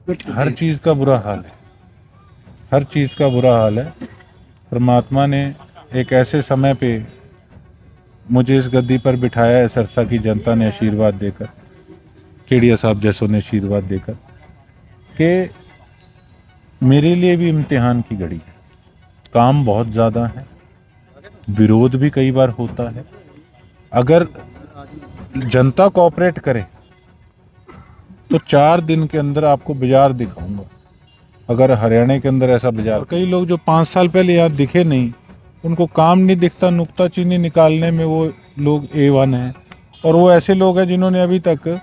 हर चीज़ का बुरा हाल है, हर चीज़ का बुरा हाल है। परमात्मा ने एक ऐसे समय पे मुझे इस गद्दी पर बिठाया है, सरसा की जनता ने आशीर्वाद देकर, केडिया साहब जैसों ने आशीर्वाद देकर, कि मेरे लिए भी इम्तिहान की घड़ी है। काम बहुत ज़्यादा है, विरोध भी कई बार होता है। अगर जनता कोऑपरेट करे तो 4 दिन के अंदर आपको बाजार दिखाऊंगा। अगर हरियाणा के अंदर ऐसा बाजार, कई लोग जो 5 साल पहले यहाँ दिखे नहीं, उनको काम नहीं दिखता, नुक्ताचीनी निकालने में वो लोग A1 हैं। और वो ऐसे लोग हैं जिन्होंने अभी तक,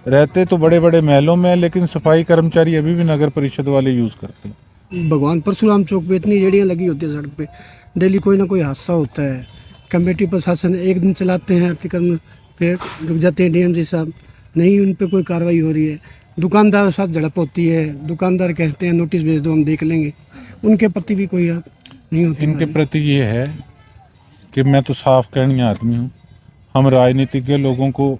रहते तो बड़े बड़े महलों में है, लेकिन सफाई कर्मचारी अभी भी नगर परिषद वाले यूज़ करते हैं। भगवान परशुराम चौक पे इतनी रेडियाँ लगी होती है सड़क पे, डेली कोई ना कोई हादसा होता है। कमेटी प्रशासन एक दिन चलाते हैं अतिक्रमण, फिर रुक जाते हैं डीएमसी साहब, नहीं उन पे कोई कार्रवाई हो रही है। दुकानदार साथ झड़प होती है, दुकानदार कहते हैं नोटिस भेज दो हम देख लेंगे, उनके प्रति भी कोई नहीं होती। इनके प्रति ये है कि मैं तो साफ कहनी आदमी हूँ, हम राजनीतिज्ञ लोगों को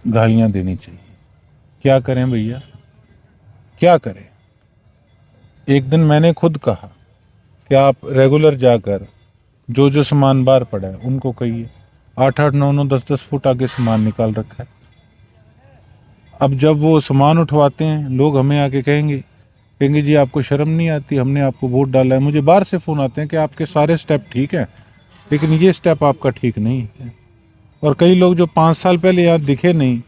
गालियाँ देनी चाहिए। क्या करें भैया, क्या करें। एक दिन मैंने खुद कहा कि आप रेगुलर जाकर जो जो सामान बाहर पड़ा है उनको कहिए। 8-8, 9-9, 10-10 फुट आगे सामान निकाल रखा है। अब जब वो सामान उठवाते हैं, लोग हमें आके कहेंगे जी आपको शर्म नहीं आती, हमने आपको वोट डाला है। मुझे बाहर से फ़ोन आते हैं कि आपके सारे स्टेप ठीक हैं, लेकिन ये स्टेप आपका ठीक नहीं है। और कई लोग जो 5 साल पहले यहाँ दिखे नहीं,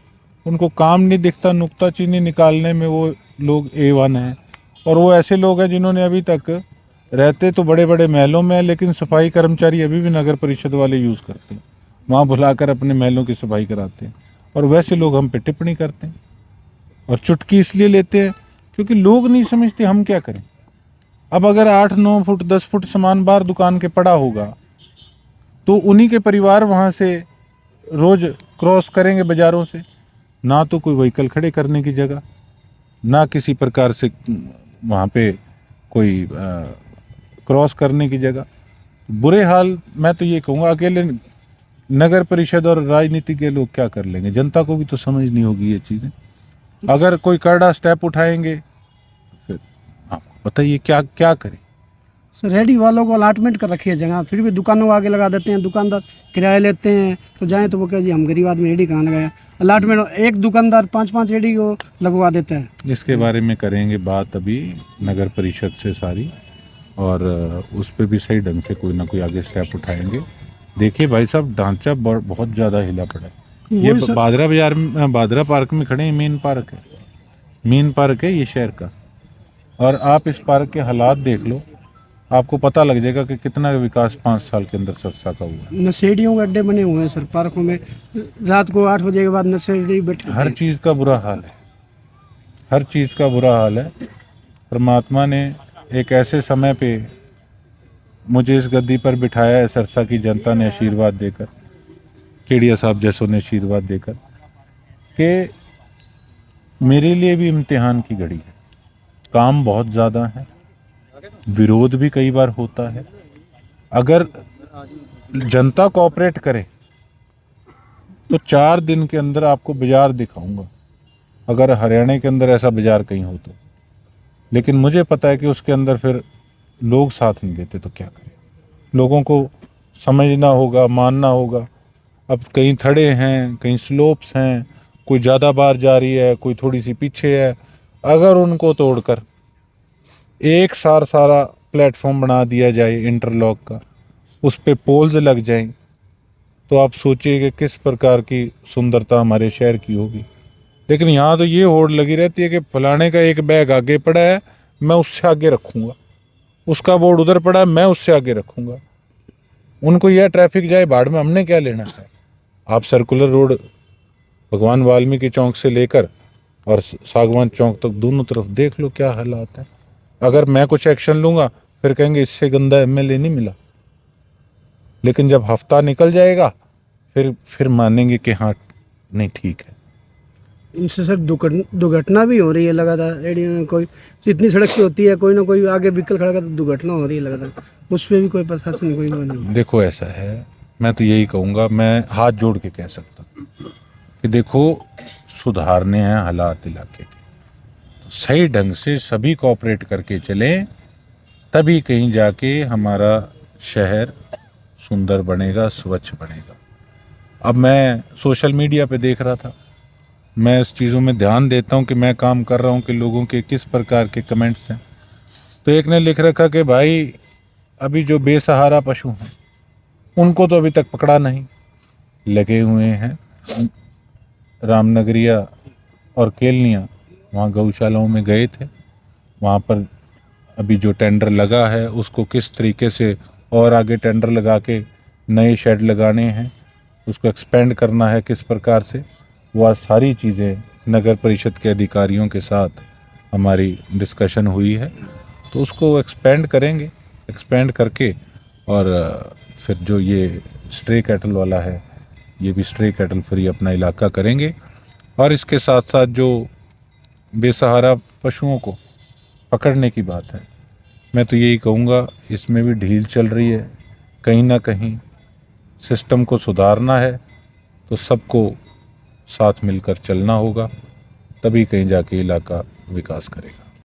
उनको काम नहीं दिखता, नुक्ताचीनी निकालने में वो लोग A1 हैं। और वो ऐसे लोग हैं जिन्होंने अभी तक, रहते तो बड़े बड़े महलों में है, लेकिन सफाई कर्मचारी अभी भी नगर परिषद वाले यूज़ करते हैं, वहाँ बुलाकर अपने महलों की सफाई कराते हैं। और वैसे लोग हम पे टिप्पणी करते हैं और चुटकी इसलिए लेते हैं क्योंकि लोग नहीं समझते हम क्या करें। अब अगर 8-9 फुट 10 फुट सामान बाहर दुकान के पड़ा होगा तो उन्हीं के परिवार वहाँ से रोज़ क्रॉस करेंगे बाज़ारों से, ना तो कोई व्हीकल खड़े करने की जगह, ना किसी प्रकार से वहाँ पे कोई क्रॉस करने की जगह। बुरे हाल। मैं तो ये कहूँगा अकेले नगर परिषद और राजनीति के लोग क्या कर लेंगे, जनता को भी तो समझनी होगी ये चीज़ें। अगर कोई करड़ा स्टेप उठाएंगे फिर आपको बताइए क्या क्या करें। सर रेडी वालों को अलाटमेंट कर रखी है जगह, फिर भी दुकानों को आगे लगा देते हैं। दुकानदार किराया लेते हैं तो जाएँ तो वो कहे जी हम गरीब आदमी रेडी कहाँ लगाया। अलाटमेंट एक दुकानदार 5-5 रेडी को लगवा देता है। इसके बारे में करेंगे बात अभी नगर परिषद से सारी, और उस पर भी सही ढंग से कोई ना कोई आगे स्टेप उठाएंगे। देखिए भाई साहब, ढांचा बहुत ज़्यादा हिला पड़ा है। ये बादरा बाजार में, बादरा पार्क में खड़े हैं। मेन पार्क है ये शहर का, और आप इस पार्क के हालात देख लो, आपको पता लग जाएगा कि कितना विकास 5 साल के अंदर सरसा का हुआ। नशेड़ियों के अड्डे बने हुए हैं सर पार्कों में, रात को 8 बजे के बाद नशेड़ी बैठे। हर चीज़ का बुरा हाल है, हर चीज़ का बुरा हाल है। परमात्मा ने एक ऐसे समय पे मुझे इस गद्दी पर बिठाया है, सरसा की जनता ने आशीर्वाद देकर, केडिया साहब जैसों ने आशीर्वाद देकर, कि मेरे लिए भी इम्तिहान की घड़ी है। काम बहुत ज़्यादा है, विरोध भी कई बार होता है। अगर जनता कोऑपरेट करे तो 4 दिन के अंदर आपको बाजार दिखाऊंगा। अगर हरियाणा के अंदर ऐसा बाजार कहीं हो तो, लेकिन मुझे पता है कि उसके अंदर फिर लोग साथ नहीं देते तो क्या करें। लोगों को समझना होगा, मानना होगा। अब कहीं थड़े हैं, कहीं स्लोप्स हैं, कोई ज़्यादा बार जा रही है, कोई थोड़ी सी पीछे है। अगर उनको तोड़कर एक सारा प्लेटफॉर्म बना दिया जाए इंटरलॉक का, उस पे पोल्स लग जाएं, तो आप सोचिए कि किस प्रकार की सुंदरता हमारे शहर की होगी। लेकिन यहाँ तो ये होड़ लगी रहती है कि फलाने का एक बैग आगे पड़ा है, मैं उससे आगे रखूँगा, उसका बोर्ड उधर पड़ा है, मैं उससे आगे रखूँगा। उनको यह ट्रैफिक जाए भाड़ में, हमने क्या लेना है। आप सर्कुलर रोड भगवान वाल्मीकि चौक से लेकर और सागवान चौक तक दोनों तरफ देख लो क्या हालात है। अगर मैं कुछ एक्शन लूँगा फिर कहेंगे इससे गंदा एमएलए नहीं मिला, लेकिन जब हफ्ता निकल जाएगा फिर मानेंगे कि हाँ नहीं ठीक है। इनसे सर दुर्घटना भी हो रही है लगातार। रेडियो में कोई इतनी सड़क की होती है, कोई ना कोई आगे व्हीकल खड़ा कर तो दुर्घटना हो रही है लगातार, उस पर भी कोई प्रशासन कोई नहीं। देखो ऐसा है, मैं तो यही कहूँगा, मैं हाथ जोड़ के कह सकता हूँ कि देखो सुधारने हैं हालात इलाके के। सही ढंग से सभी कोऑपरेट करके चलें, तभी कहीं जाके हमारा शहर सुंदर बनेगा, स्वच्छ बनेगा। अब मैं सोशल मीडिया पे देख रहा था, मैं इस चीज़ों में ध्यान देता हूँ कि मैं काम कर रहा हूँ कि लोगों के किस प्रकार के कमेंट्स हैं। तो एक ने लिख रखा कि भाई अभी जो बेसहारा पशु हैं उनको तो अभी तक पकड़ा नहीं, लगे हुए हैं रामनगरिया और केलनिया, वहाँ गौशालाओं में गए थे, वहाँ पर अभी जो टेंडर लगा है उसको किस तरीके से और आगे टेंडर लगा के नए शेड लगाने हैं, उसको एक्सपेंड करना है किस प्रकार से, वह सारी चीज़ें नगर परिषद के अधिकारियों के साथ हमारी डिस्कशन हुई है। तो उसको एक्सपेंड करेंगे, एक्सपेंड करके और फिर जो ये स्ट्रे कैटल वाला है ये भी स्ट्रे कैटल फ्री अपना इलाका करेंगे। और इसके साथ साथ जो बेसहारा पशुओं को पकड़ने की बात है, मैं तो यही कहूँगा इसमें भी ढील चल रही है, कहीं ना कहीं सिस्टम को सुधारना है, तो सबको साथ मिलकर चलना होगा, तभी कहीं जाके इलाका विकास करेगा।